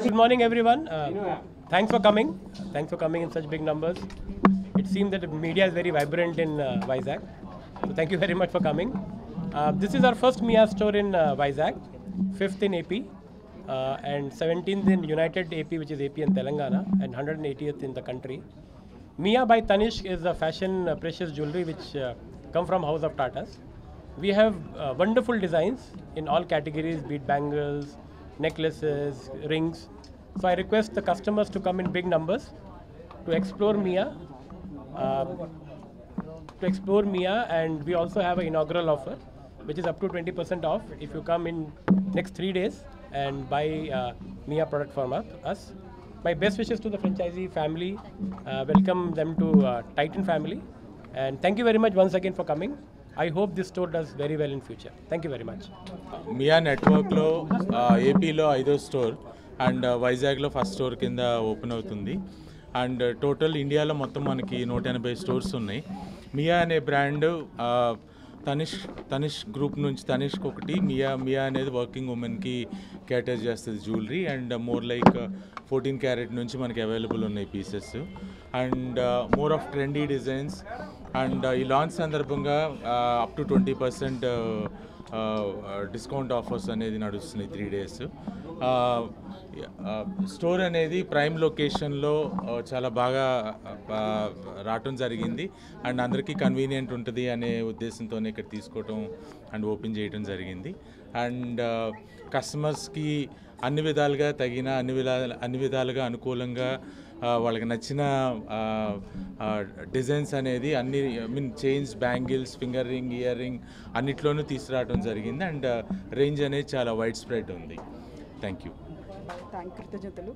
Good morning, everyone. Thanks for coming. Thanks for coming in such big numbers. It seems that the media is very vibrant in Vizag. So thank you very much for coming. This is our first Mia store in Vizag, 5th in AP, and 17th in United AP, which is AP and Telangana, and 180th in the country. Mia by Tanishq is a fashion precious jewelry which come from House of Tatas. We have wonderful designs in all categories, be it bangles, necklaces, rings. So I request the customers to come in big numbers to explore Mia. And we also have an inaugural offer, which is up to 20% off if you come in next 3 days and buy Mia product from us. My best wishes to the franchisee family. Welcome them to Titan family. And thank you very much once again for coming. I hope this store does very well in future. Thank you very much. మియా నెట్వర్క్లో ఏపీలో 5వ store and వైజాగ్లో first store కింద open అవుతుంది. And total ఇండియాలో మొత్తం మనకి 180 stores ఉన్నాయి. మియా అనే బ్రాండ్ తనిష్క్ గ్రూప్ నుంచి తనిష్క్ ఒకటి, మియా అనేది వర్కింగ్ ఉమెన్కి క్యాటర్ చేస్తుంది jewellery. And more like 14 carrot నుంచి మనకి అవైలబుల్ ఉన్నాయి pieces and more of trendy designs. And ఈ లాంచ్ సందర్భంగా అప్ టు 20% డిస్కౌంట్ ఆఫర్స్ అనేది నడుస్తున్నాయి 3 days. స్టోర్ అనేది ప్రైమ్ లొకేషన్లో చాలా బాగా రావటం జరిగింది అండ్ అందరికీ కన్వీనియంట్ ఉంటుంది అనే ఉద్దేశంతోనే ఇక్కడ తీసుకోవటం అండ్ ఓపెన్ చేయడం జరిగింది. అండ్ కస్టమర్స్కి అన్ని విధాలుగా తగిన అన్ని విధాలుగా అనుకూలంగా వాళ్ళకి నచ్చిన డిజైన్స్ అనేది అన్ని chains, bangles, finger ring, ear ring అన్నిట్లోనూ తీసుకురావడం జరిగింది. అండ్ రేంజ్ అనేది చాలా వైడ్ స్ప్రెడ్ ఉంది. Thank you. కృతజ్ఞతలు.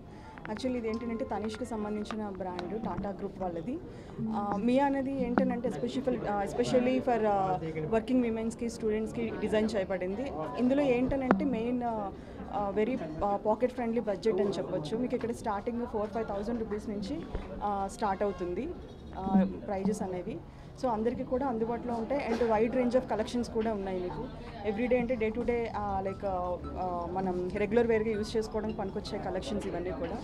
యాక్చువల్లీ ఇది ఏంటంటే తనిష్కి సంబంధించిన బ్రాండ్ టాటా గ్రూప్ వాళ్ళది. మియా అనేది ఏంటంటే ఎస్పెషల్లీ ఫర్ వర్కింగ్ విమెన్స్కి, స్టూడెంట్స్కి డిజైన్ చేయబడింది. ఇందులో ఏంటంటే main very pocket friendly budget అని చెప్పొచ్చు. మీకు ఇక్కడ స్టార్టింగ్ 4,000-5,000 రూపీస్ నుంచి స్టార్ట్ అవుతుంది ప్రైజెస్ అనేవి. సో అందరికీ కూడా అందుబాటులో ఉంటాయి and wide range of collections కూడా ఉన్నాయి. మీకు ఎవ్రీడే అంటే డే టు డే లైక్ మనం రెగ్యులర్ వేర్గా యూజ్ చేసుకోవడానికి పనికొచ్చే కలెక్షన్స్ ఇవన్నీ కూడా.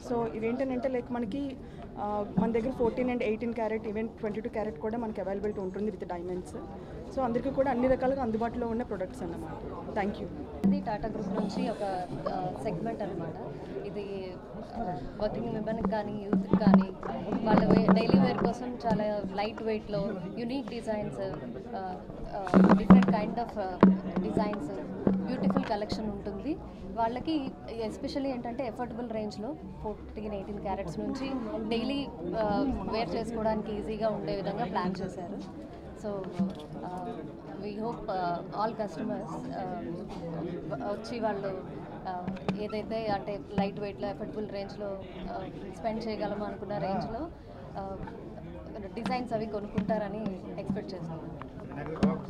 సో ఇవేంటంటే లైక్ మనకి మన దగ్గర 14 and 18 క్యారెట్, ఈవెన్ 22 క్యారెట్ కూడా మనకి అవైలబిలిటీ ఉంటుంది విత్ డైమండ్స్. సో అందరికీ కూడా అన్ని రకాలుగా అందుబాటులో ఉన్న ప్రొడక్ట్స్ అన్నమాట. Thank you. ఇది టాటా గ్రూప్ నుంచి ఒక సెగ్మెంట్ అనమాట. ఇది వర్కింగ్ విమెన్కి కానీ, యూత్కి కానీ వాళ్ళ డైలీ వేర్ కోసం చాలా లైట్ వెయిట్లో unique designs, different kind of designs, beautiful collection ఉంటుంది. వాళ్ళకి ఎస్పెషల్లీ ఏంటంటే ఎఫోర్డబుల్ రేంజ్లో 14-18 క్యారెట్స్ నుంచి డైలీ వేర్ చేసుకోవడానికి ఈజీగా ఉండే విధంగా ప్లాన్ చేశారు. So we hope all customers వచ్చి వాళ్ళు ఏదైతే అంటే లైట్ వెయిట్లో ఎఫోర్డబుల్ రేంజ్లో స్పెండ్ చేయగలము అనుకున్న రేంజ్లో డిజైన్స్ అవి కొనుక్కుంటారని ఎక్స్పెక్ట్ చేస్తున్నాను.